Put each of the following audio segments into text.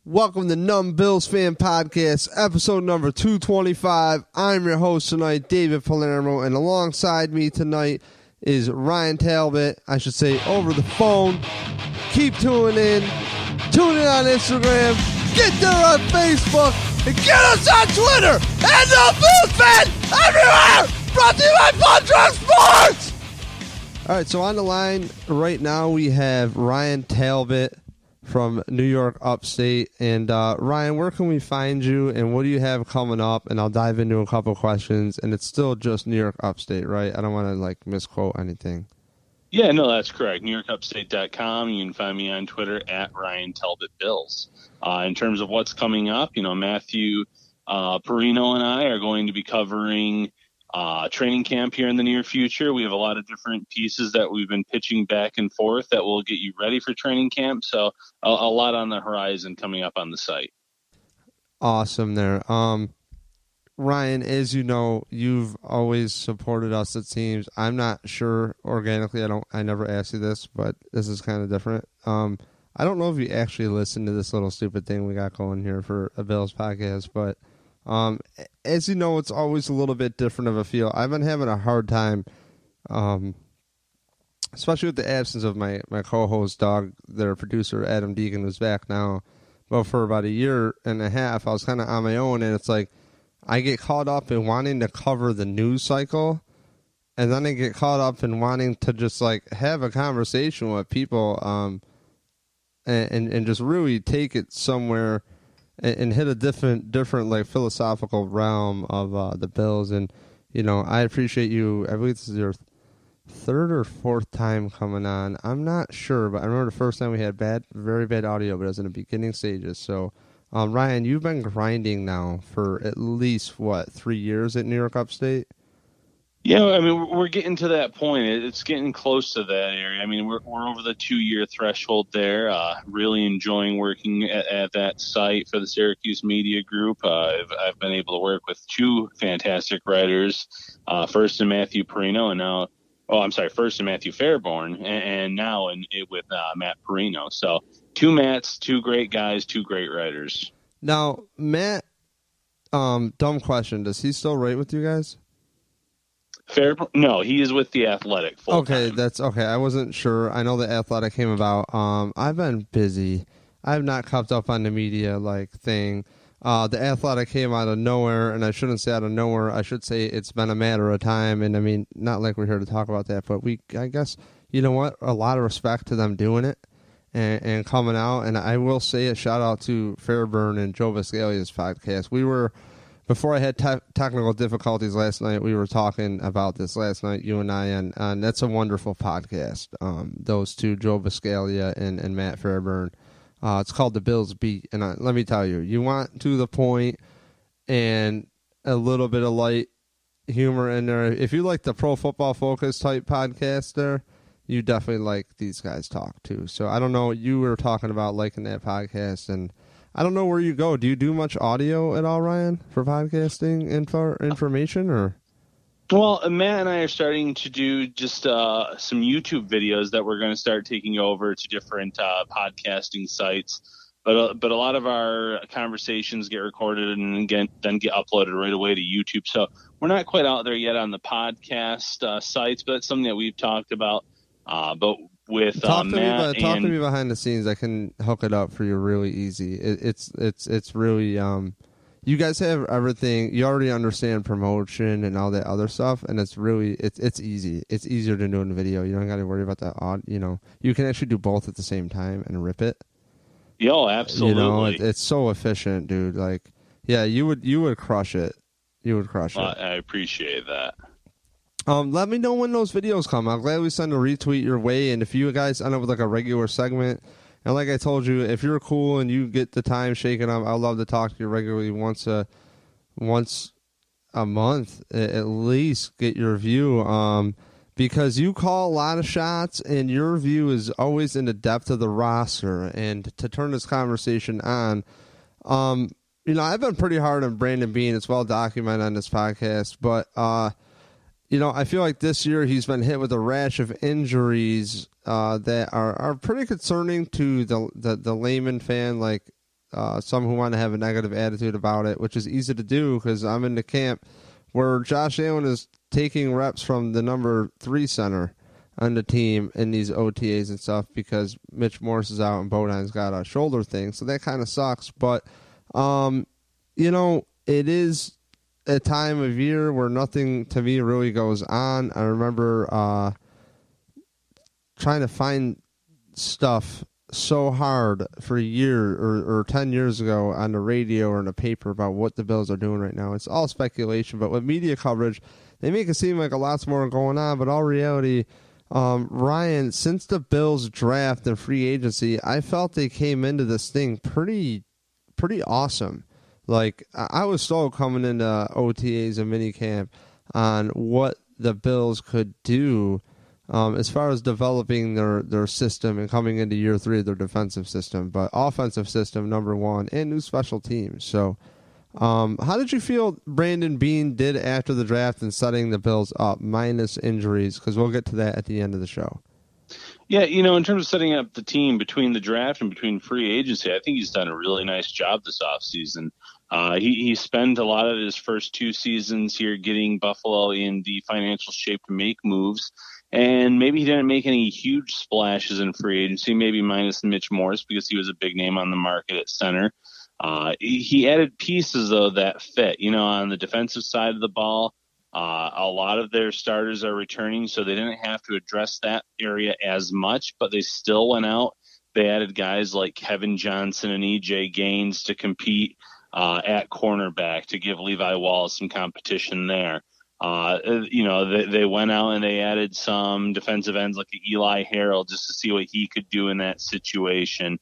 Welcome to Numb Bills Fan Podcast, episode number 225. I'm your host tonight, David Palermo, and alongside me tonight is Ryan Talbot. I should say over the phone. Keep tuning in. Tune in on Instagram. Get there on Facebook. And get us on Twitter. And Numb Bills Fan everywhere. Brought to you by Fun Truck Sports. All right, so on the line right now we have Ryan Talbot from New York Upstate. And Ryan, where can we find you and what do you have coming up? And I'll dive into a couple questions. And it's still just New York Upstate, right? I don't want to misquote anything. Yeah, no, that's correct. NewYorkUpstate.com. You can find me on Twitter at Ryan Talbot Bills. In terms of what's coming up, Matthew Perino and I are going to be covering training camp here in the near future. We have a lot of different pieces that we've been pitching back and forth that will get you ready for training camp. So a lot on the horizon coming up on the site. Awesome there. Ryan, as you know, you've always supported us, it seems. I'm not sure organically. I never asked you this, but this is kind of different. I don't know if you actually listened to this little stupid thing we got going here for a Bills podcast, but as you know, it's always a little bit different of a feel. I've been having a hard time, especially with the absence of my co-host dog, their producer, Adam Deegan, who's back now. But for about a year and a half, I was kind of on my own, and it's like I get caught up in wanting to cover the news cycle, and then I get caught up in wanting to just have a conversation with people, and just really take it somewhere and hit a different philosophical realm of the Bills. And I appreciate you. I believe this is your third or fourth time coming on. I'm not sure, but I remember the first time we had very bad audio, but it was in the beginning stages. So Ryan, you've been grinding now for at least 3 years at New York Upstate? Yeah, I mean, we're getting to that point. It's getting close to that area. I mean, we're over the 2-year threshold there. Really enjoying working at that site for the Syracuse Media Group. I've been able to work with two fantastic writers, first in Matthew Perino and now, first in Matthew Fairborn and now with Matt Perino. So two Matts, two great guys, two great writers. Now, Matt, dumb question. Does he still write with you guys? No, he is with The Athletic full Okay, time. that's okay. I wasn't sure. I know The Athletic came about. I've been busy. I've not kept up on the media thing. The Athletic came out of nowhere, and I shouldn't say out of nowhere. I should say it's been a matter of time. And I mean, not like we're here to talk about that, but I guess, you know what? A lot of respect to them doing it and coming out. And I will say a shout out to Fairburn and Joe Viscalia's podcast. Before I had technical difficulties last night, we were talking about this last night, you and I, and that's a wonderful podcast. Those two, Joe Viscalia and Matt Fairburn. It's called The Bills Beat, and let me tell you, you want to the point and a little bit of light humor in there. If you like the Pro Football Focus type podcast there, you definitely like these guys talk too. So I don't know, you were talking about liking that podcast, and I don't know where you go. Do you do much audio at all, Ryan, for podcasting information? Or? Well, Matt and I are starting to do just some YouTube videos that we're going to start taking over to different podcasting sites. But a lot of our conversations get recorded and then get uploaded right away to YouTube. So we're not quite out there yet on the podcast sites, but that's something that we've talked about. But with talk to Matt me behind the scenes. I can hook it up for you really easy. It's really you guys have everything. You already understand promotion and all that other stuff, and it's really it's easy. It's easier to do in video. You don't got to worry about that you can actually do both at the same time and rip it. Yo, absolutely. It's so efficient, dude. You would crush it. You would crush it. I appreciate that. Let me know when those videos come. I'm glad we send a retweet your way. And if you guys end up with a regular segment, and like I told you, if you're cool and you get the time shaken up, I'd love to talk to you regularly once a month, at least get your view. Because you call a lot of shots and your view is always in the depth of the roster. And to turn this conversation on, I've been pretty hard on Brandon Beane. It's well documented on this podcast, but I feel like this year he's been hit with a rash of injuries that are pretty concerning to the layman fan. some who want to have a negative attitude about it, which is easy to do because I'm in the camp where Josh Allen is taking reps from the number 3 center on the team in these OTAs and stuff because Mitch Morse is out and Bodine's got a shoulder thing. So that kind of sucks. But, it is a time of year where nothing to me really goes on. I remember trying to find stuff so hard for a year or 10 years ago on the radio or in the paper about what the Bills are doing right now. It's all speculation, but with media coverage, they make it seem like a lot's more going on, but all reality, Ryan, since the Bills draft and free agency, I felt they came into this thing pretty awesome. Like, I was sold coming into OTAs and minicamp on what the Bills could do as far as developing their system and coming into year 3 of their defensive system, but offensive system, number 1, and new special teams. So how did you feel Brandon Beane did after the draft and setting the Bills up, minus injuries? Because we'll get to that at the end of the show. Yeah, in terms of setting up the team between the draft and between free agency, I think he's done a really nice job this offseason. He spent a lot of his first 2 seasons here getting Buffalo in the financial shape to make moves. And maybe he didn't make any huge splashes in free agency, maybe minus Mitch Morse because he was a big name on the market at center. He added pieces, though, that fit. On the defensive side of the ball, a lot of their starters are returning, so they didn't have to address that area as much, but they still went out. They added guys like Kevin Johnson and E.J. Gaines to compete at cornerback to give Levi Wallace some competition there. They went out and they added some defensive ends like Eli Harrell just to see what he could do in that situation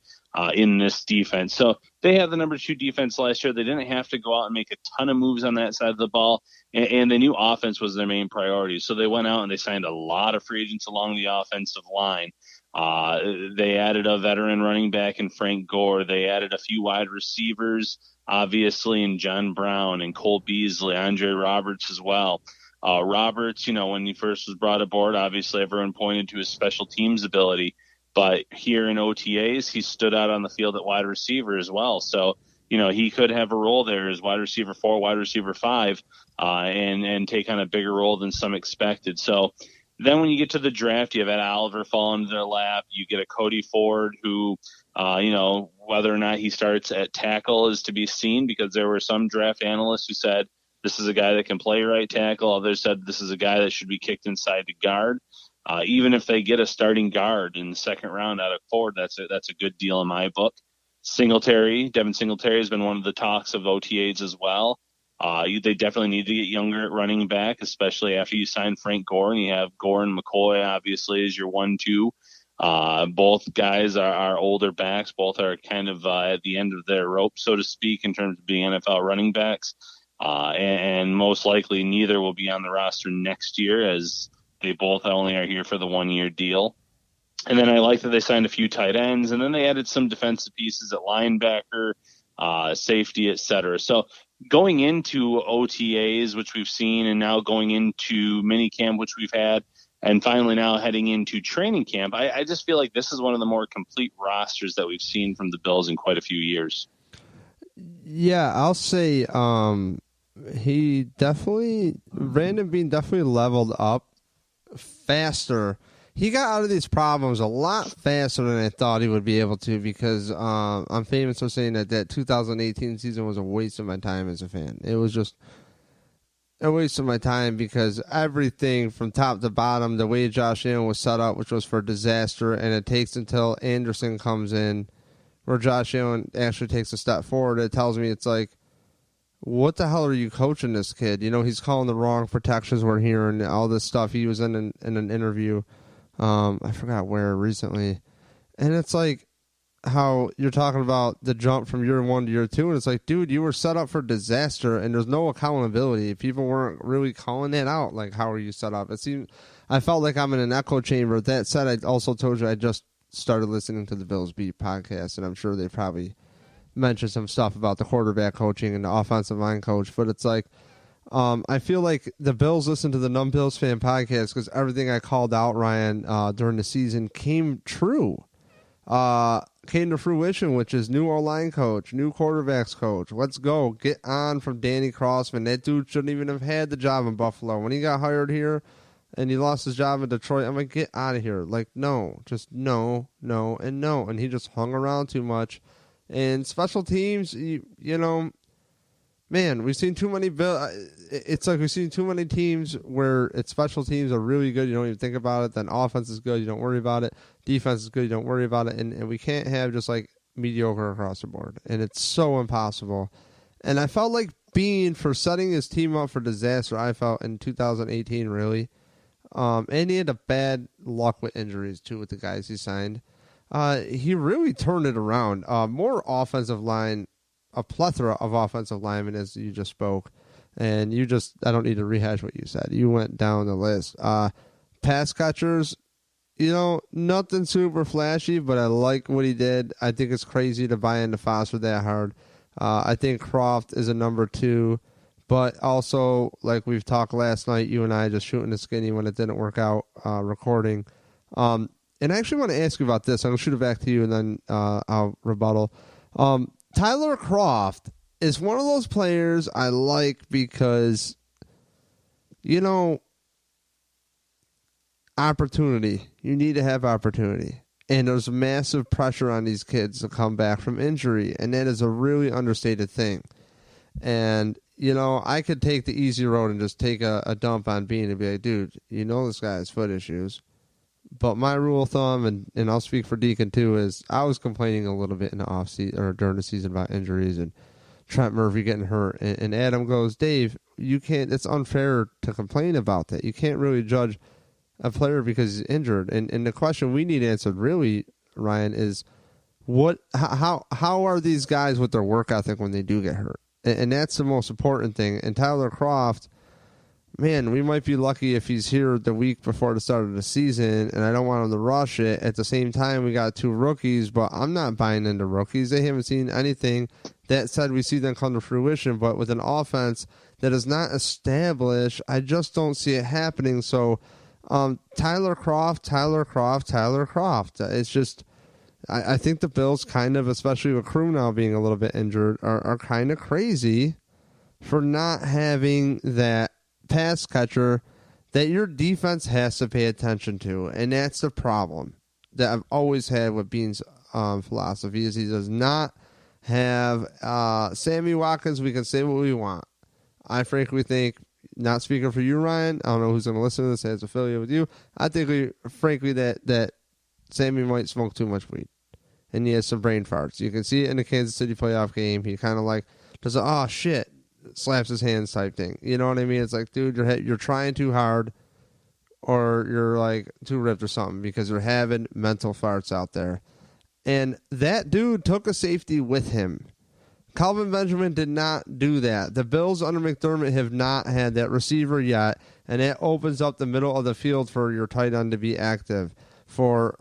in this defense. So they had the number 2 defense last year. They didn't have to go out and make a ton of moves on that side of the ball, and they knew offense was their main priority. So they went out and they signed a lot of free agents along the offensive line. They added a veteran running back in Frank Gore. They added a few wide receivers, obviously, in John Brown and Cole Beasley, Andre Roberts as well. Roberts, when he first was brought aboard, obviously everyone pointed to his special teams ability. But here in OTAs, he stood out on the field at wide receiver as well. So, he could have a role there as wide receiver 4, wide receiver 5, and take on a bigger role than some expected. So then when you get to the draft, you have Ed Oliver fall into their lap. You get a Cody Ford who, whether or not he starts at tackle is to be seen because there were some draft analysts who said this is a guy that can play right tackle. Others said this is a guy that should be kicked inside to guard. Even if they get a starting guard in the second round out of Ford, that's a good deal in my book. Devin Singletary has been one of the talks of OTAs as well. They definitely need to get younger at running back, especially after you sign Frank Gore and you have Gore and McCoy obviously as your 1-2. Both guys are older backs. Both are kind of at the end of their rope, so to speak, in terms of being NFL running backs. And most likely neither will be on the roster next year as they both only are here for the 1-year deal. And then I like that they signed a few tight ends, and then they added some defensive pieces at linebacker, safety, etc. So going into OTAs, which we've seen, and now going into minicamp, which we've had, and finally now heading into training camp, I just feel like this is one of the more complete rosters that we've seen from the Bills in quite a few years. Yeah, I'll say Brandon Beane definitely leveled up faster. He got out of these problems a lot faster than I thought he would be able to because I'm famous for saying that 2018 season was a waste of my time as a fan. It was just a waste of my time because everything from top to bottom, the way Josh Allen was set up, which was for disaster, and it takes until Anderson comes in where Josh Allen actually takes a step forward. It tells me it's like, what the hell are you coaching this kid? He's calling the wrong protections we're hearing, all this stuff. He was in an interview, I forgot where recently. And it's like how you're talking about the jump from year 1 to year 2. And it's like, dude, you were set up for disaster and there's no accountability. People weren't really calling that out. Like, how are you set up? I felt like I'm in an echo chamber. That said, I also told you I just started listening to the Bills Beat podcast, and I'm sure they probably mentioned some stuff about the quarterback coaching and the offensive line coach, but it's like I feel like the Bills listen to the Numb Bills Fan podcast because everything I called out, Ryan, during the season came true. came to fruition, which is new O-line coach, new quarterbacks coach. Let's go. Get on from Danny Crossman. That dude shouldn't even have had the job in Buffalo. When he got hired here and he lost his job in Detroit, I'm like, get out of here. Like, no. Just no, and no. And he just hung around too much. And special teams, you know, man, we've seen too many. It's like we've seen too many teams where it's special teams are really good. You don't even think about it. Then offense is good. You don't worry about it. Defense is good. You don't worry about it. And we can't have just like mediocre across the board. And it's so impossible. And I felt like Beane for setting his team up for disaster. I felt in 2018 really. And he had a bad luck with injuries too with the guys he signed. He really turned it around. More offensive line, a plethora of offensive linemen, as you just spoke. And I don't need to rehash what you said. You went down the list. Pass catchers, you know, nothing super flashy, but I like what he did. I think it's crazy to buy into Foster that hard. I think Croft is a number 2. But also, like we've talked last night, you and I just shooting the skinny when it didn't work out recording. And I actually want to ask you about this. I'm going to shoot it back to you, and then I'll rebuttal. Tyler Croft is one of those players I like because, you know, opportunity. You need to have opportunity. And there's massive pressure on these kids to come back from injury, and that is a really understated thing. And, you know, I could take the easy road and just take a dump on Beane and be like, dude, you know this guy has foot issues. But my rule of thumb, and I'll speak for Deacon too, is I was complaining a little bit in the offseason or during the season about injuries and Trent Murphy getting hurt. And Adam goes, Dave, you can't. It's unfair to complain about that. You can't really judge a player because he's injured. And the question we need answered, really, Ryan, is how are these guys with their work ethic when they do get hurt? And that's the most important thing. And Tyler Croft, man, we might be lucky if he's here the week before the start of the season, and I don't want him to rush it. At the same time, we got 2 rookies, but I'm not buying into rookies. They haven't seen anything. That said, we see them come to fruition, but with an offense that is not established, I just don't see it happening. So Tyler Croft. It's just, I think the Bills kind of, especially with Crew now being a little bit injured, are kind of crazy for not having that pass catcher that your defense has to pay attention to. And that's the problem that I've always had with Beane's philosophy is he does not have Sammy Watkins. We can say what we want. I frankly think, not speaking for you, Ryan, I don't know who's going to listen to this as affiliated with you. I think, frankly, that Sammy might smoke too much weed. And he has some brain farts. You can see it in the Kansas City playoff game. He kind of like does a, oh, shit, slaps his hands type thing. You know what I mean? It's like, dude, you're trying too hard or you're like too ripped or something because you're having mental farts out there. And that dude took a safety with him. Calvin Benjamin did not do that. The Bills under McDermott have not had that receiver yet, and that opens up the middle of the field for your tight end to be active, for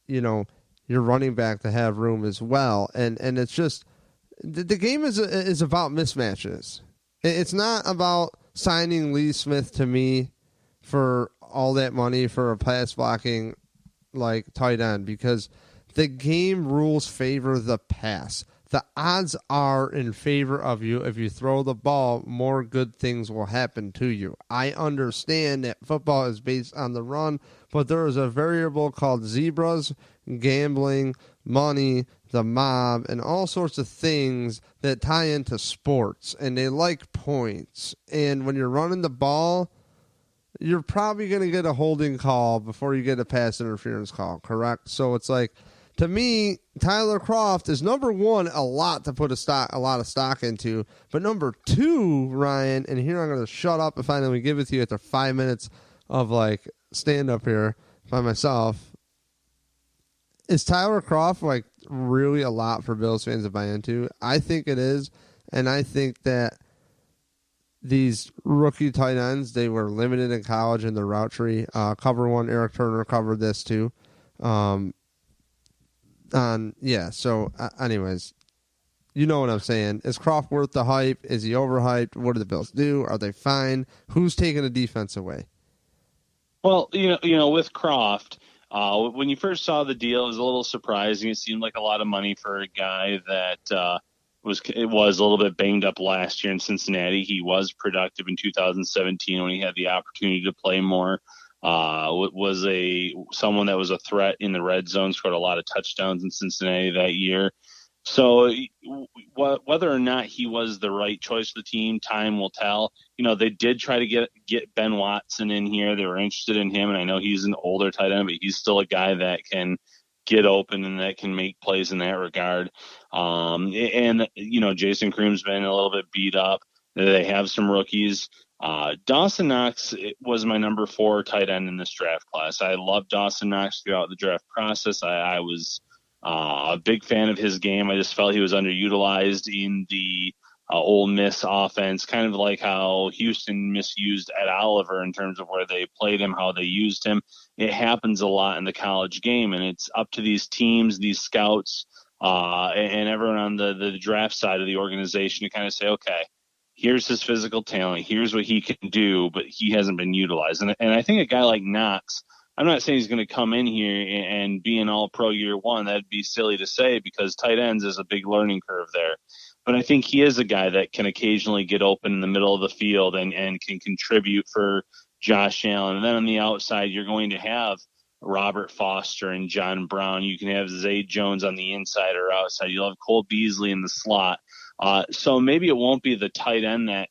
you know, your running back to have room as well. And it's just the game is about mismatches. It's not about signing Lee Smith to me for all that money for a pass blocking like tight end, because the game rules favor the pass. The odds are in favor of you. If you throw the ball, more good things will happen to you. I understand that football is based on the run, but there is a variable called zebras, gambling, money, the mob, and all sorts of things that tie into sports, and they like points. And when you're running the ball, you're probably going to get a holding call before you get a pass interference call, correct? So it's like, to me, Tyler Croft is number one, a lot to put a lot of stock into. But number two, Ryan, and here I'm going to shut up and finally give it to you after 5 minutes of like stand up here by myself. Is Tyler Croft like really a lot for Bills fans to buy into? I think it is, and I think that these rookie tight ends, they were limited in college in the route tree. Cover one, Eric Turner covered this too. So anyways, you know what I'm saying. Is Croft worth the hype? Is he overhyped? What do the Bills do? Are they fine? Who's taking the defense away? Well, you know, with Croft, When you first saw the deal, it was a little surprising. It seemed like a lot of money for a guy that was a little bit banged up last year in Cincinnati. He was productive in 2017 when he had the opportunity to play more. Was someone that was a threat in the red zone, scored a lot of touchdowns in Cincinnati that year. So whether or not he was the right choice for the team, time will tell. They did try to get Ben Watson in here. They were interested in him, and I know he's an older tight end, but he's still a guy that can get open and that can make plays in that regard. And Jason Kroom's been a little bit beat up. They have some rookies. Dawson Knox was my number 4 tight end in this draft class. I loved Dawson Knox throughout the draft process. I was a big fan of his game. I just felt he was underutilized in the Ole Miss offense, kind of like how Houston misused Ed Oliver in terms of where they played him, how they used him. It happens a lot in the college game, and it's up to these teams, these scouts, and everyone on the draft side of the organization to kind of say, okay, here's his physical talent, here's what he can do, but he hasn't been utilized. And I think a guy like Knox, I'm not saying he's going to come in here and be an all-pro year one. That'd be silly to say because tight ends is a big learning curve there. But I think he is a guy that can occasionally get open in the middle of the field and can contribute for Josh Allen. And then on the outside, you're going to have Robert Foster and John Brown. You can have Zay Jones on the inside or outside. You'll have Cole Beasley in the slot. So maybe it won't be the tight end that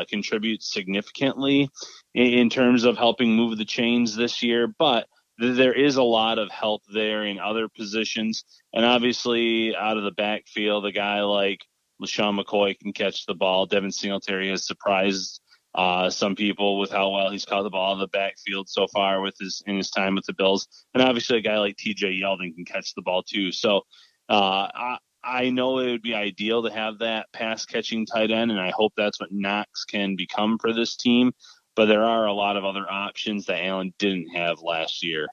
contributes significantly in terms of helping move the chains this year, but there is a lot of help there in other positions. And obviously out of the backfield, a guy like LaShawn McCoy can catch the ball. Devin Singletary has surprised some people with how well he's caught the ball in the backfield so far in his time with the Bills. And obviously a guy like TJ Yeldon can catch the ball too. So I know it would be ideal to have that pass-catching tight end, and I hope that's what Knox can become for this team. But there are a lot of other options that Allen didn't have last year.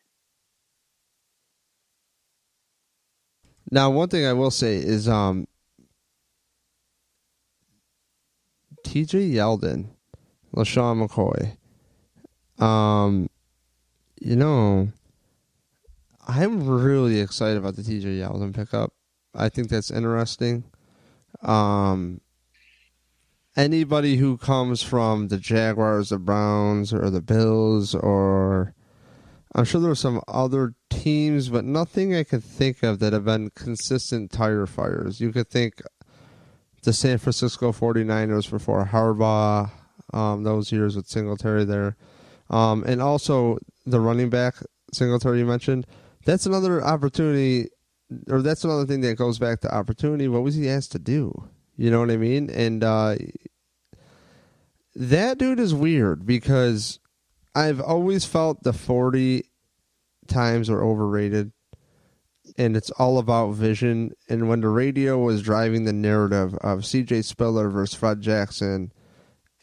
Now, one thing I will say is TJ Yeldon, LaShawn McCoy. I'm really excited about the TJ Yeldon pickup. I think that's interesting. Anybody who comes from the Jaguars, the Browns, or the Bills, or I'm sure there were some other teams, but nothing I could think of that have been consistent tire fires. You could think the San Francisco 49ers before Harbaugh, those years with Singletary there. And also the running back, Singletary you mentioned. That's another opportunity, or that's another thing that goes back to opportunity. What was he asked to do? You know what I mean? And that dude is weird because I've always felt the 40 times are overrated, and it's all about vision. And when the radio was driving the narrative of C.J. Spiller versus Fred Jackson,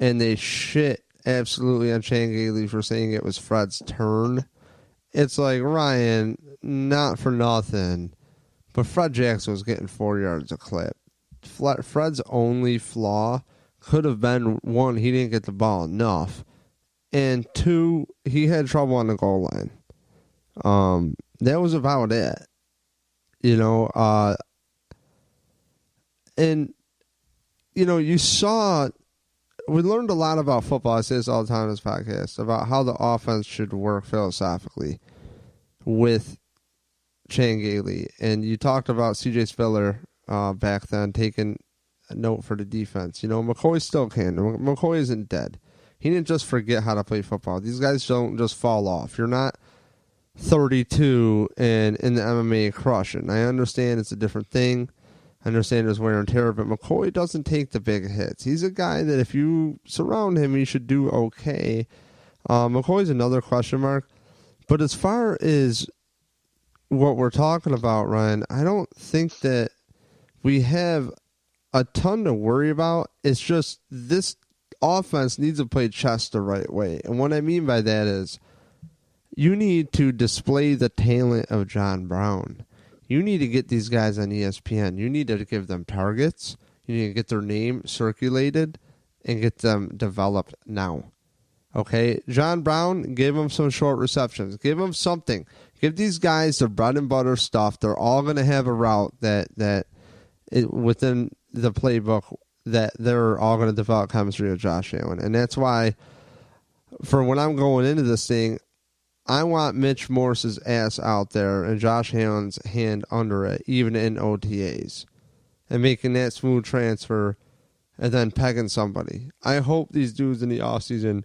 and they shit absolutely on Chan Gailey for saying it was Fred's turn, it's like, Ryan, not for nothing, but Fred Jackson was getting 4 yards a clip. Fred's only flaw could have been, one, he didn't get the ball enough, and two, he had trouble on the goal line. That was about it. And, you saw, we learned a lot about football. I say this all the time in this podcast, about how the offense should work philosophically with Chan Gailey. And you talked about C.J. Spiller back then taking a note for the defense. McCoy still can. McCoy isn't dead. He didn't just forget how to play football. These guys don't just fall off. You're not 32 and in the MMA crushing. I understand it's a different thing. I understand there's wear and tear, but McCoy doesn't take the big hits. He's a guy that if you surround him, he should do okay. McCoy's another question mark. But as far as what we're talking about, Ryan, I don't think that we have a ton to worry about. It's just this offense needs to play chess the right way. And what I mean by that is you need to display the talent of John Brown. You need to get these guys on ESPN. You need to give them targets. You need to get their name circulated and get them developed now. Okay? John Brown, give him some short receptions. Give him something. Give these guys their bread and butter stuff. They're all going to have a route within the playbook that they're all going to develop chemistry with Josh Allen. And that's why, for when I'm going into this thing, I want Mitch Morse's ass out there and Josh Allen's hand under it, even in OTAs, and making that smooth transfer and then pegging somebody. I hope these dudes in the offseason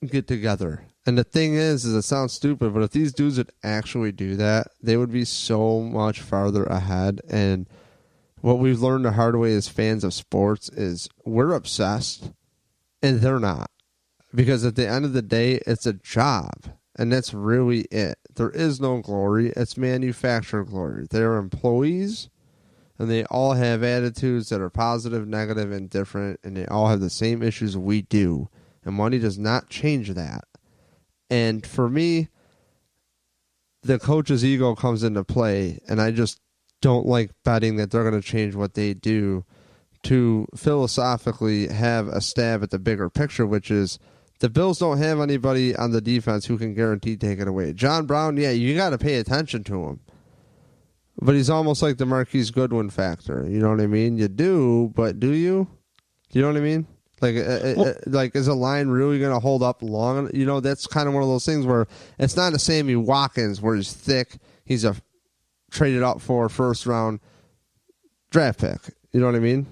get together. And the thing is it sounds stupid, but if these dudes would actually do that, they would be so much farther ahead. And what we've learned the hard way as fans of sports is we're obsessed, and they're not. Because at the end of the day, it's a job, and that's really it. There is no glory. It's manufactured glory. They're employees, and they all have attitudes that are positive, negative, and different, and they all have the same issues we do. And money does not change that. And for me, the coach's ego comes into play, and I just don't like betting that they're going to change what they do to philosophically have a stab at the bigger picture, which is the Bills don't have anybody on the defense who can guarantee take it away. John Brown, yeah, you got to pay attention to him. But he's almost like the Marquise Goodwin factor. You know what I mean? You do, but do you? Do you know what I mean? Like, is a line really going to hold up long? You know, that's kind of one of those things where it's not a Sammy Watkins where he's thick. He's a traded up for first round draft pick. You know what I mean?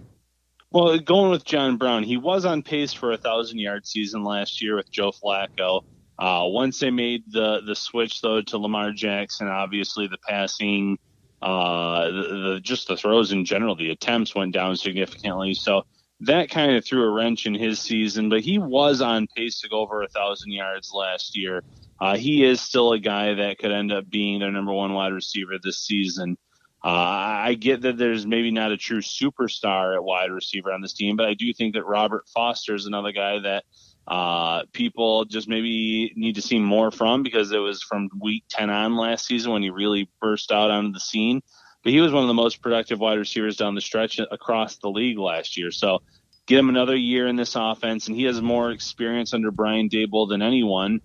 Well, going with John Brown, he was on pace for a 1,000-yard season last year with Joe Flacco. Once they made the switch, though, to Lamar Jackson, obviously the passing, just the throws in general, the attempts went down significantly. So that kind of threw a wrench in his season. But he was on pace to go over 1,000 yards last year. He is still a guy that could end up being their number one wide receiver this season. I get that there's maybe not a true superstar at wide receiver on this team, but I do think that Robert Foster is another guy that people just maybe need to see more from, because it was from week 10 on last season when he really burst out onto the scene. But he was one of the most productive wide receivers down the stretch across the league last year. So get him another year in this offense, and he has more experience under Brian Daboll than anyone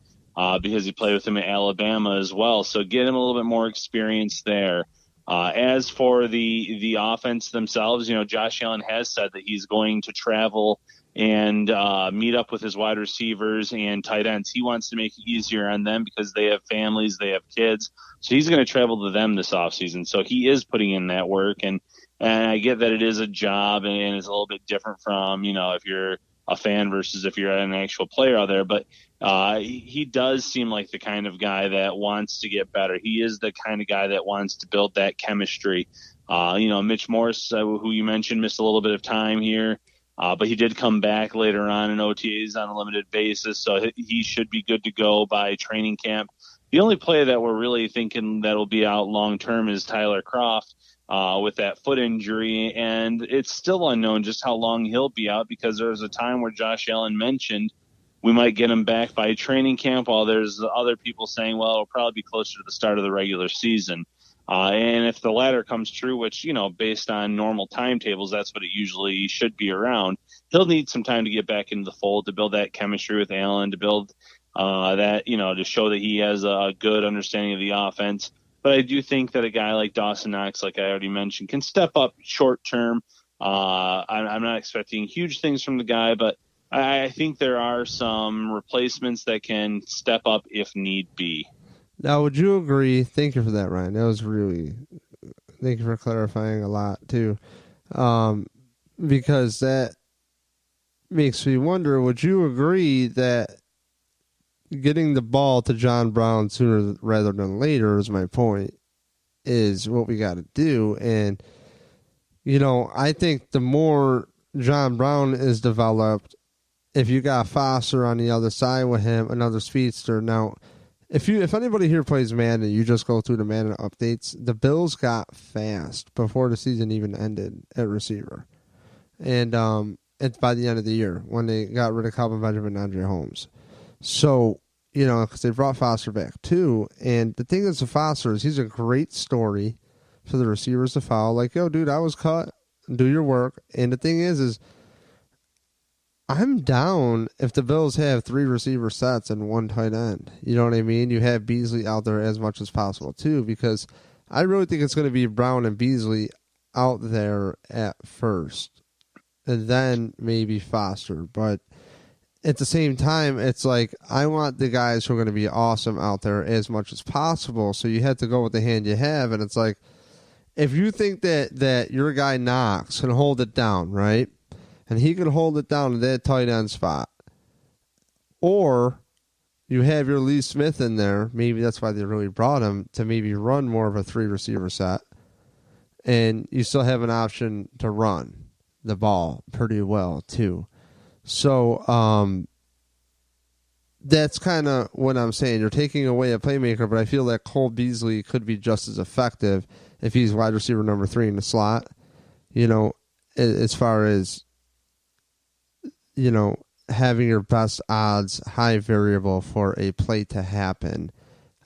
because he played with him at Alabama as well. So get him a little bit more experience there. As for the offense themselves, you know, Josh Allen has said that he's going to travel and meet up with his wide receivers and tight ends. He wants to make it easier on them because they have families, they have kids. So he's going to travel to them this offseason. So he is putting in that work. And I get that it is a job and it's a little bit different from, you know, if you're a fan versus if you're an actual player out there. But he does seem like the kind of guy that wants to get better. He is the kind of guy that wants to build that chemistry. You know, Mitch Morse, who you mentioned, missed a little bit of time here, but he did come back later on in OTAs on a limited basis, so he should be good to go by training camp. The only player that we're really thinking that'll be out long-term is Tyler Kroft with that foot injury, and it's still unknown just how long he'll be out, because there was a time where Josh Allen mentioned we might get him back by training camp, while there's other people saying, well, it'll probably be closer to the start of the regular season. And if the latter comes true, which, you know, based on normal timetables, that's what it usually should be around, he'll need some time to get back into the fold, to build that chemistry with Allen, to build that, you know, to show that he has a good understanding of the offense. But I do think that a guy like Dawson Knox, like I already mentioned, can step up short term. I'm not expecting huge things from the guy, but I think there are some replacements that can step up if need be. Now, would you agree? Thank you for that, Ryan. That was thank you for clarifying a lot, too. Because that makes me wonder, would you agree that getting the ball to John Brown sooner rather than later, is my point, is what we got to do? And, you know, I think the more John Brown is developed, if you got Foster on the other side with him, another speedster. Now, if anybody here plays Madden, you just go through the Madden updates. The Bills got fast before the season even ended at receiver, and it's by the end of the year when they got rid of Calvin Benjamin and Andre Holmes. So, you know, because they brought Foster back too. And the thing is, with Foster is he's a great story for the receivers to follow. Like, yo, dude, I was cut. Do your work. And the thing is I'm down if the Bills have 3 receiver sets and 1 tight end. You know what I mean? You have Beasley out there as much as possible too, because I really think it's going to be Brown and Beasley out there at first, and then maybe Foster. But at the same time, it's like I want the guys who are going to be awesome out there as much as possible. So you have to go with the hand you have, and it's like if you think that your guy Knox can hold it down, right? And he can hold it down to that tight end spot. Or you have your Lee Smith in there. Maybe that's why they really brought him, to maybe run more of a 3 receiver set. And you still have an option to run the ball pretty well, too. So that's kind of what I'm saying. You're taking away a playmaker, but I feel that Cole Beasley could be just as effective if he's wide receiver number 3 in the slot. You know, as far as, you know, having your best odds, high variable for a play to happen.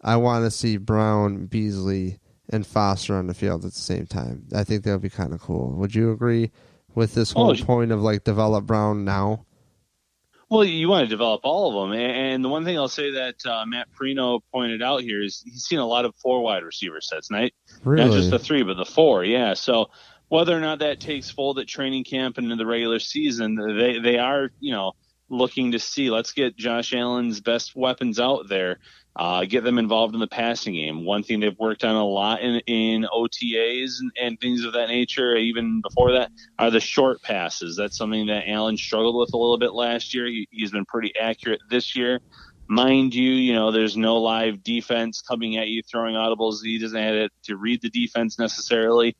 I want to see Brown, Beasley, and Foster on the field at the same time. I think that would be kind of cool. Would you agree with this whole point of like develop Brown now? Well, you want to develop all of them. And the one thing I'll say that Matt Perino pointed out here is he's seen a lot of 4 wide receiver sets, not just the 3, but the 4. Yeah. So whether or not that takes fold at training camp and in the regular season, they are, you know, looking to see, let's get Josh Allen's best weapons out there, get them involved in the passing game. One thing they've worked on a lot in OTAs and things of that nature, even before that, are the short passes. That's something that Allen struggled with a little bit last year. He's been pretty accurate this year. Mind you, you know, there's no live defense coming at you throwing audibles. He doesn't have to read the defense necessarily.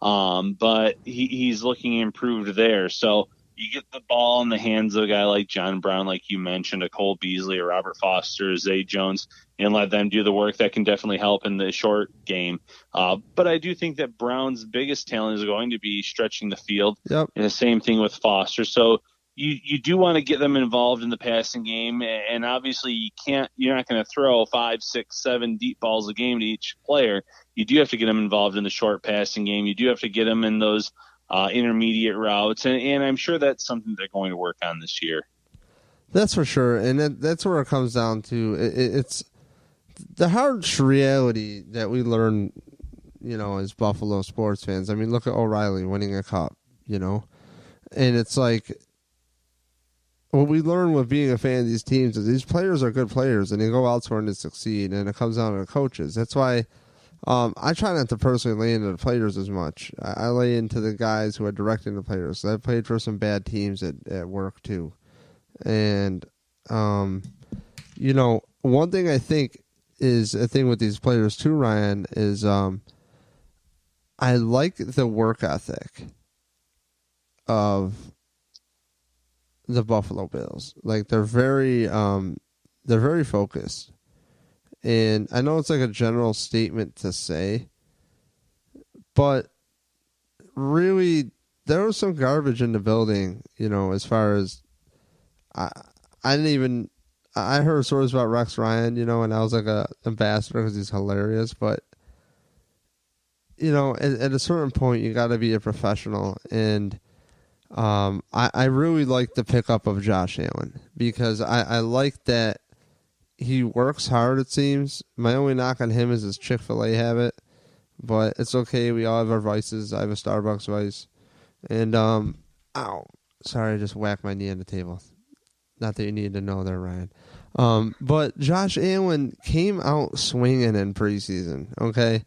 But he's looking improved there. So you get the ball in the hands of a guy like John Brown, like you mentioned, a Cole Beasley, or Robert Foster, Zay Jones, and let them do the work. That can definitely help in the short game. But I do think that Brown's biggest talent is going to be stretching the field. Yep. And the same thing with Foster. So you do want to get them involved in the passing game, and obviously you're not going to throw 5, 6, 7 deep balls a game to each player. You do have to get them involved in the short passing game. You do have to get them in those intermediate routes, and I'm sure that's something they're going to work on this year. That's for sure, and that's where it comes down to. It's the harsh reality that we learn, you know, as Buffalo sports fans. I mean, look at O'Reilly winning a cup, you know, and it's like what we learn with being a fan of these teams is these players are good players, and they go elsewhere and they succeed, and it comes down to the coaches. That's why I try not to personally lay into the players as much. I lay into the guys who are directing the players. I've played for some bad teams at work too. And, you know, one thing I think is a thing with these players too, Ryan, is I like the work ethic of the Buffalo Bills. Like they're very focused. And I know it's like a general statement to say, but really there was some garbage in the building, you know, as far as I heard stories about Rex Ryan, you know, and I was like a ambassador because he's hilarious, but you know, at a certain point you got to be a professional, and I really like the pickup of Josh Allen because I like that he works hard, it seems. My only knock on him is his Chick-fil-A habit, but it's okay. We all have our vices. I have a Starbucks vice. And, ow, sorry, I just whacked my knee on the table. Not that you need to know there, Ryan. But Josh Allen came out swinging in preseason, okay?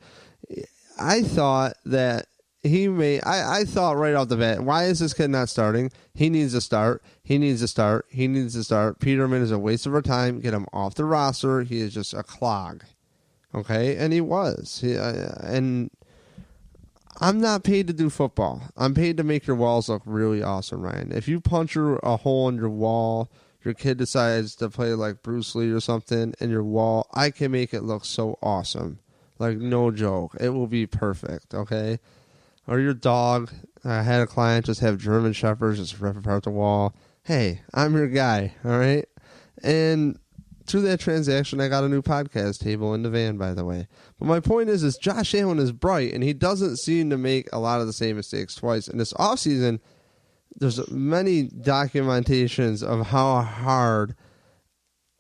I thought that I thought right off the bat, why is this kid not starting? He needs to start. He needs to start. He needs to start. Peterman is a waste of our time. Get him off the roster. He is just a clog. Okay? And he was. And I'm not paid to do football. I'm paid to make your walls look really awesome, Ryan. If you punch a hole in your wall, your kid decides to play like Bruce Lee or something in your wall, I can make it look so awesome. Like, no joke. It will be perfect, okay? Or your dog. I had a client just have German Shepherds just rip apart the wall. Hey, I'm your guy, all right? And through that transaction, I got a new podcast table in the van, by the way. But my point is Josh Allen is bright, and he doesn't seem to make a lot of the same mistakes twice. And this offseason, there's many documentations of how hard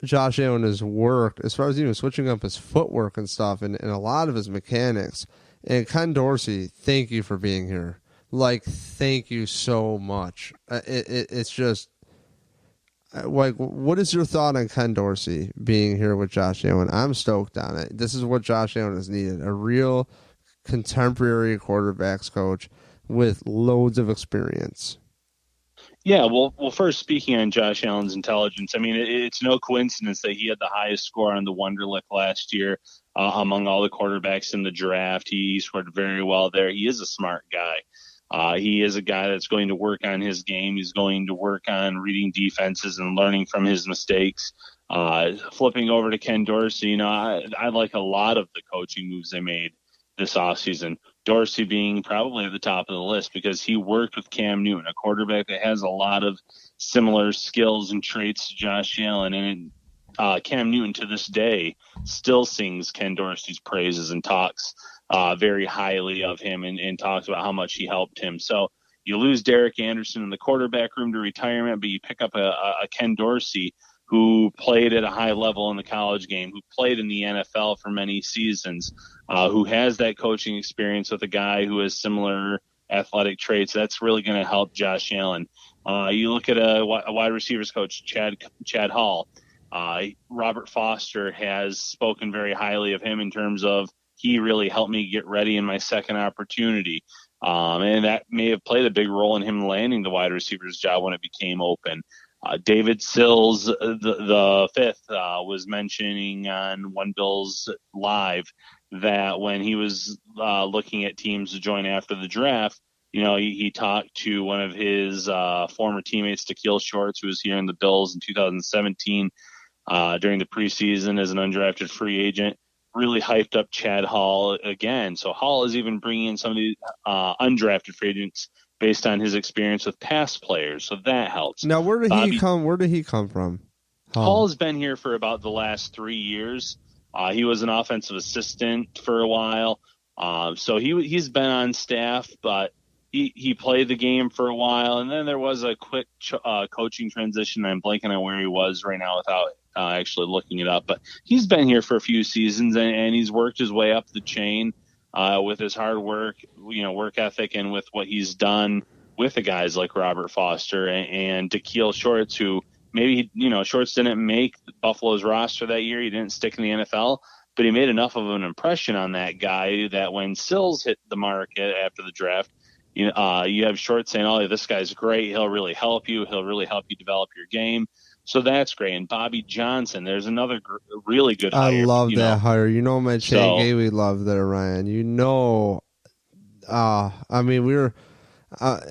Josh Allen has worked as far as even switching up his footwork and stuff and a lot of his mechanics. And Ken Dorsey, thank you for being here. Like, thank you so much. It's just, like, what is your thought on Ken Dorsey being here with Josh Allen? I'm stoked on it. This is what Josh Allen has needed, a real contemporary quarterbacks coach with loads of experience. Yeah, well, first, speaking on Josh Allen's intelligence, I mean, it's no coincidence that he had the highest score on the Wonderlic last year among all the quarterbacks in the draft. He scored very well there. He is a smart guy. He is a guy that's going to work on his game. He's going to work on reading defenses and learning from his mistakes. Flipping over to Ken Dorsey, I like a lot of the coaching moves they made this offseason. Dorsey being probably at the top of the list because he worked with Cam Newton, a quarterback that has a lot of similar skills and traits to Josh Allen. And Cam Newton to this day still sings Ken Dorsey's praises and talks very highly of him and talks about how much he helped him. So you lose Derek Anderson in the quarterback room to retirement, but you pick up a Ken Dorsey who played at a high level in the college game, who played in the NFL for many seasons, who has that coaching experience with a guy who has similar athletic traits. That's really going to help Josh Allen. You look at a wide receivers coach, Chad Hall. Robert Foster has spoken very highly of him in terms of he really helped me get ready in my second opportunity. And that may have played a big role in him landing the wide receivers job when it became open. David Sills, the fifth, was mentioning on One Bills Live that when he was looking at teams to join after the draft, he talked to one of his former teammates, Takil Shorts, who was here in the Bills in 2017 during the preseason as an undrafted free agent, really hyped up Chad Hall again. So Hall is even bringing in some of the undrafted free agents based on his experience with past players, so that helps. Now, where did he come from? Hall has been here for about the last 3 years. He was an offensive assistant for a while, so he's been on staff, but he played the game for a while, and then there was a quick coaching transition. I'm blanking on where he was right now without actually looking it up, but he's been here for a few seasons, and he's worked his way up the chain. With his hard work, work ethic, and with what he's done with the guys like Robert Foster and Takil Shorts, who maybe, Shorts didn't make Buffalo's roster that year. He didn't stick in the NFL, but he made enough of an impression on that guy that when Sills hit the market after the draft, you have Shorts saying, "Oh, this guy's great. He'll really help you. He'll really help you develop your game." So that's great. And Bobby Johnson, there's another really good hire. I love that hire. My Chan we love there, Ryan. I mean,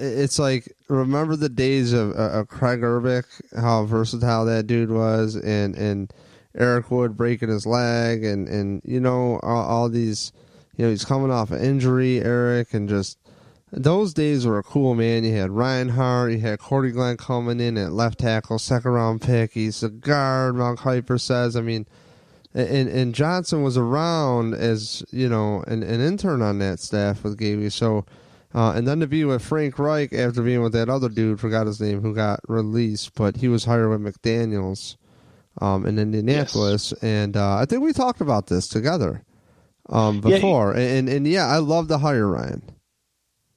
it's like, remember the days of Craig Urbick, how versatile that dude was, and Eric Wood breaking his leg, and all these, he's coming off an injury, Eric, and just, those days were cool, man. You had Reinhardt, you had Cordy Glenn coming in at left tackle, second round pick. He's a guard, Mount Kuiper says. I mean, and Johnson was around as, an intern on that staff with Gaby. So, and then to be with Frank Reich after being with that other dude, forgot his name, who got released, but he was hired with McDaniels in Indianapolis. Yes. And I think we talked about this together before. Yeah, I love the hire, Ryan.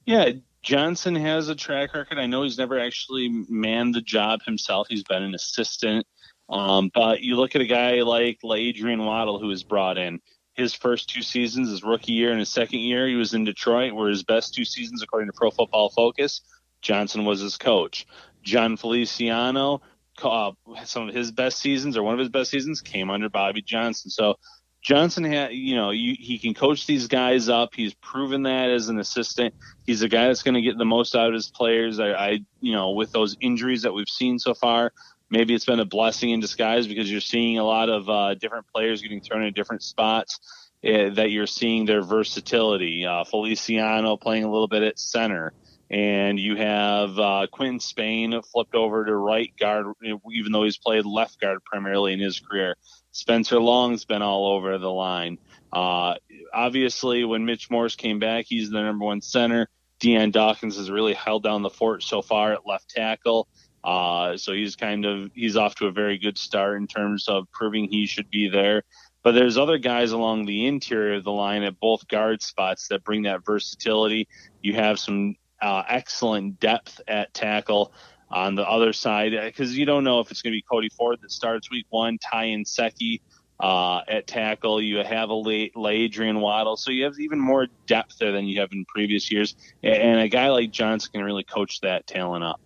Yeah, Johnson has a track record. I know he's never actually manned the job himself. He's been an assistant. But you look at a guy like Adrian Waddle, who was brought in. His first 2 seasons, his rookie year and his second year, he was in Detroit, where his best 2 seasons, according to Pro Football Focus, Johnson was his coach. John Feliciano, some of his best seasons, or one of his best seasons, came under Bobby Johnson. So Johnson had, he can coach these guys up. He's proven that as an assistant. He's a guy that's going to get the most out of his players. With those injuries that we've seen so far, maybe it's been a blessing in disguise, because you're seeing a lot of different players getting thrown in different spots that you're seeing their versatility. Feliciano playing a little bit at center. And you have Quentin Spain flipped over to right guard, even though he's played left guard primarily in his career. Spencer Long's been all over the line. Obviously, when Mitch Morse came back, he's the number one center. Deion Dawkins has really held down the fort so far at left tackle. So he's off to a very good start in terms of proving he should be there. But there's other guys along the interior of the line at both guard spots that bring that versatility. You have some excellent depth at tackle on the other side, because you don't know if it's going to be Cody Ford that starts week one, Ty Nsekhe at tackle. You have Adrian Waddle. So you have even more depth there than you have in previous years. And a guy like Johnson can really coach that talent up.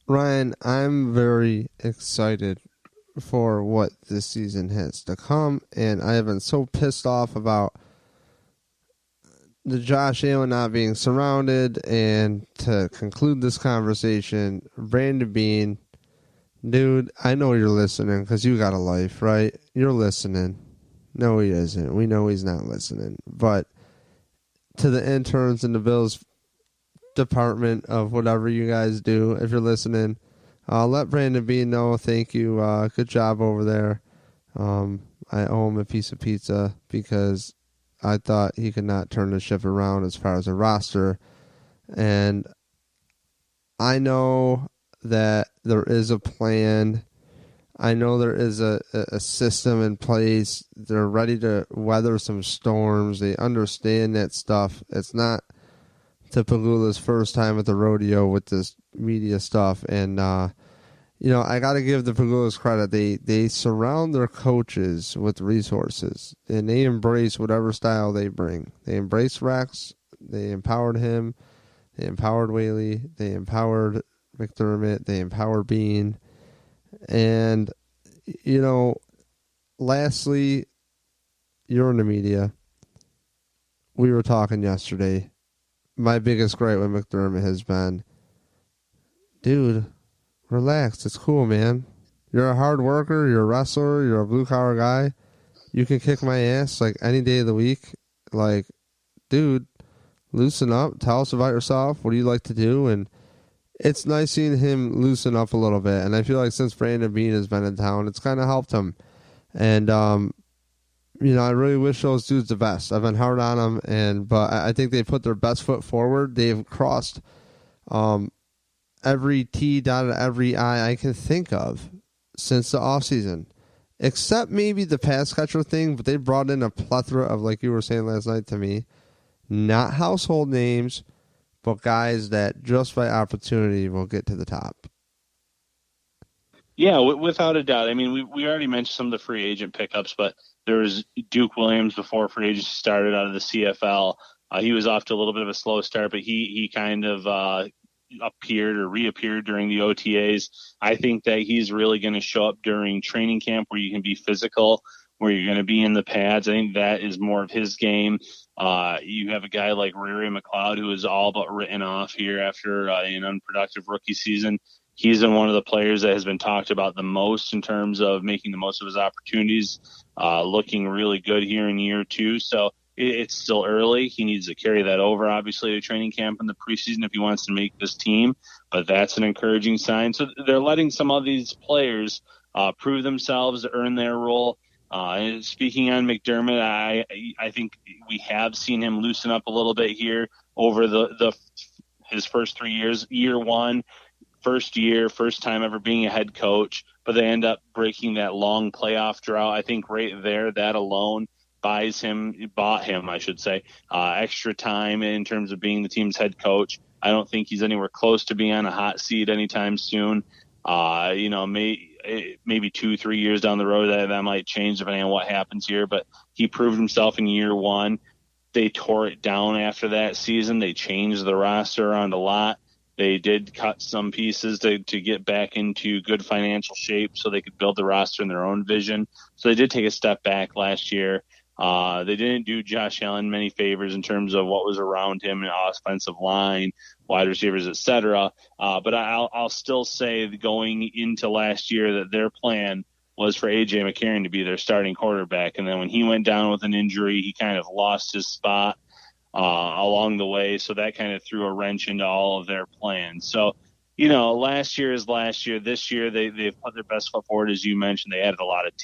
Ryan, I'm very excited for what this season has to come, and I have been so pissed off about the Josh Allen not being surrounded. And to conclude this conversation, Brandon Beane, dude, I know you're listening because you got a life, right? You're listening. No, he isn't. We know he's not listening. But to the interns in the Bills department of whatever you guys do, if you're listening, let Brandon Beane know. Thank you. Good job over there. I owe him a piece of pizza because I thought he could not turn the ship around as far as a roster. And I know that there is a plan. I know there is a system in place. They're ready to weather some storms. They understand that stuff. It's not Tapagula's first time at the rodeo with this media stuff. And, I got to give the Pagulas credit. They surround their coaches with resources, and they embrace whatever style they bring. They embraced Rex. They empowered him. They empowered Whaley. They empowered McDermott. They empowered Beane. And, lastly, you're in the media. We were talking yesterday. My biggest gripe with McDermott has been, dude, relax. It's cool, man. You're a hard worker. You're a wrestler. You're a blue-collar guy. You can kick my ass like any day of the week. Like, dude, loosen up. Tell us about yourself. What do you like to do? And it's nice seeing him loosen up a little bit. And I feel like since Brandon Beane has been in town, it's kind of helped him. And, I really wish those dudes the best. I've been hard on them, but I think they put their best foot forward. They've crossed every T, dotted every I can think of since the offseason, except maybe the pass catcher thing. But they brought in a plethora of, like you were saying last night to me, not household names, but guys that just by opportunity will get to the top. Yeah, without a doubt. I mean, we already mentioned some of the free agent pickups, but there was Duke Williams before free agency started out of the CFL. He was off to a little bit of a slow start, but he kind of appeared or reappeared during the OTAs. I think that he's really going to show up during training camp where you can be physical, where you're going to be in the pads. I think that is more of his game. You have a guy like Riri McLeod who is all but written off here after an unproductive rookie season. He's been one of the players that has been talked about the most in terms of making the most of his opportunities, looking really good here in year two. So it's still early. He needs to carry that over, obviously, to training camp in the preseason if he wants to make this team. But that's an encouraging sign. So they're letting some of these players prove themselves, earn their role. Speaking on McDermott, I think we have seen him loosen up a little bit here over his first 3 years. Year one, first year, first time ever being a head coach, but they end up breaking that long playoff drought. I think right there, that alone bought him, extra time in terms of being the team's head coach. I don't think he's anywhere close to being on a hot seat anytime soon. Maybe 2-3 years down the road that might change depending on what happens here, but he proved himself in year one. They tore it down after that season. They changed the roster around a lot. They did cut some pieces to get back into good financial shape so they could build the roster in their own vision. So they did take a step back last year. They didn't do Josh Allen many favors in terms of what was around him in offensive line, wide receivers, etc. But I'll still say going into last year that their plan was for A.J. McCarron to be their starting quarterback. And then when he went down with an injury, he kind of lost his spot along the way. So that kind of threw a wrench into all of their plans. So, last year is last year. This year, they've put their best foot forward, as you mentioned. They added a lot of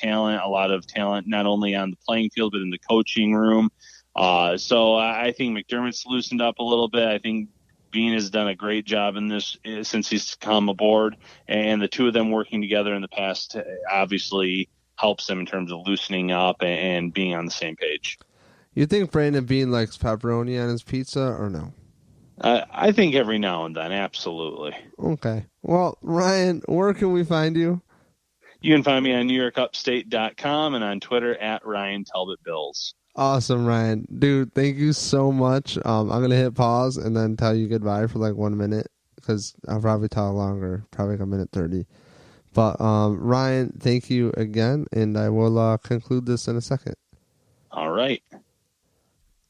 talent, not only on the playing field, but in the coaching room. So I think McDermott's loosened up a little bit. I think Beane has done a great job in this since he's come aboard, and the two of them working together in the past obviously helps them in terms of loosening up and being on the same page. You think Brandon Beane likes pepperoni on his pizza or no? I think every now and then, absolutely. Okay. Well, Ryan, where can we find you? You can find me on NewYorkUpstate.com and on Twitter at Ryan Talbot Bills. Awesome, Ryan. Dude, thank you so much. I'm going to hit pause and then tell you goodbye for like 1 minute because I'll probably talk longer, probably like a minute 30. But Ryan, thank you again, and I will conclude this in a second. All right.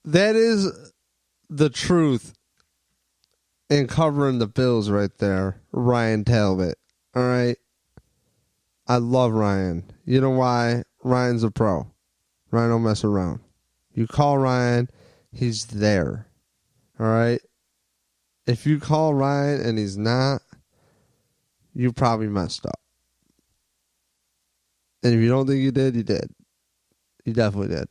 That is the truth in covering the Bills right there, Ryan Talbot. All right? I love Ryan. You know why? Ryan's a pro. Ryan don't mess around. You call Ryan, he's there. All right? If you call Ryan and he's not, you probably messed up. And if you don't think you did, you did. You definitely did.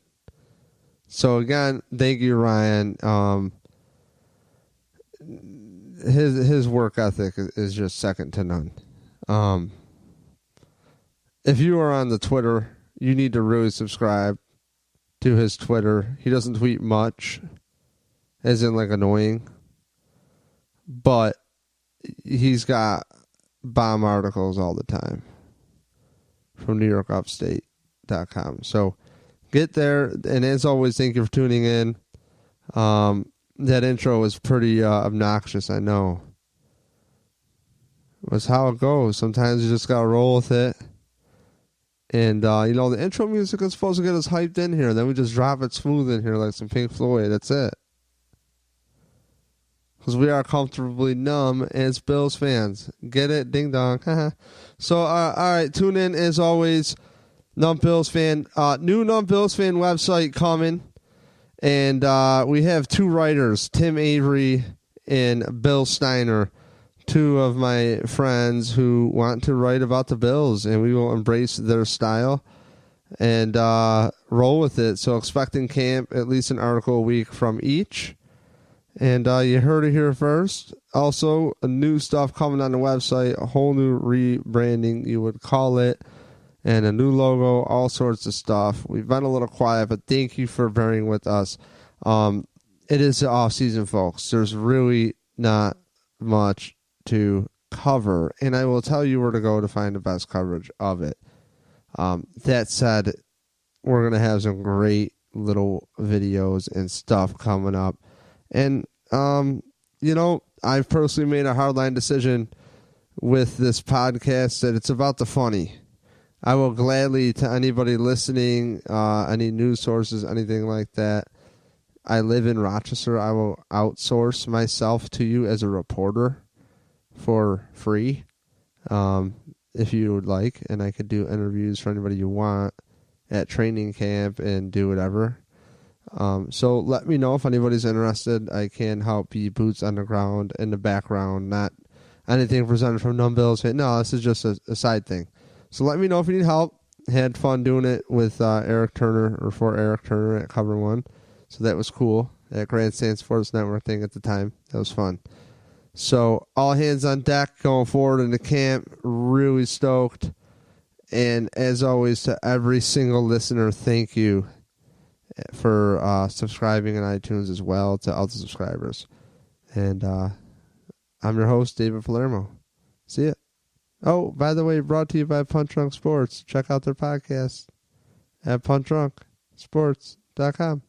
So again, thank you, Ryan. His work ethic is just second to none. If you are on the Twitter, you need to really subscribe to his Twitter. He doesn't tweet much, as in like annoying, but he's got bomb articles all the time from NewYorkUpstate.com. So get there, and as always, thank you for tuning in. That intro was pretty obnoxious, I know. It was how it goes. Sometimes you just gotta roll with it. And, the intro music is supposed to get us hyped in here. Then we just drop it smooth in here like some Pink Floyd. That's it. Because we are comfortably numb as Bills fans. Get it? Ding dong. So, all right. Tune in as always. Numb Bills fan. New Numb Bills fan website coming. And we have two writers, Tim Avery and Bill Steiner. Two of my friends who want to write about the Bills, and we will embrace their style and roll with it. So expect in camp at least an article a week from each. And you heard it here first. Also, new stuff coming on the website, a whole new rebranding, you would call it, and a new logo, all sorts of stuff. We've been a little quiet, but thank you for bearing with us. It is the off-season, folks. There's really not much to cover, and I will tell you where to go to find the best coverage of it. That said, we're going to have some great little videos and stuff coming up. And, I've personally made a hardline decision with this podcast that it's about the funny. I will gladly, to anybody listening, any news sources, anything like that, I live in Rochester. I will outsource myself to you as a reporter for free, if you would like, and I could do interviews for anybody you want at training camp and do whatever. So let me know if anybody's interested. I can help be boots on the ground in the background, not anything presented from Numb Bills. No, this is just a side thing. So let me know if you need help. Had fun doing it with Eric Turner, or for Eric Turner at Cover One. So that was cool. At Grandstand Sports Network thing at the time. That was fun. So all hands on deck going forward into camp. Really stoked. And as always, to every single listener, thank you for subscribing on iTunes as well, to all the subscribers. And I'm your host, David Palermo. See ya. Oh, by the way, brought to you by Punch Drunk Sports. Check out their podcast at punchdrunksports.com.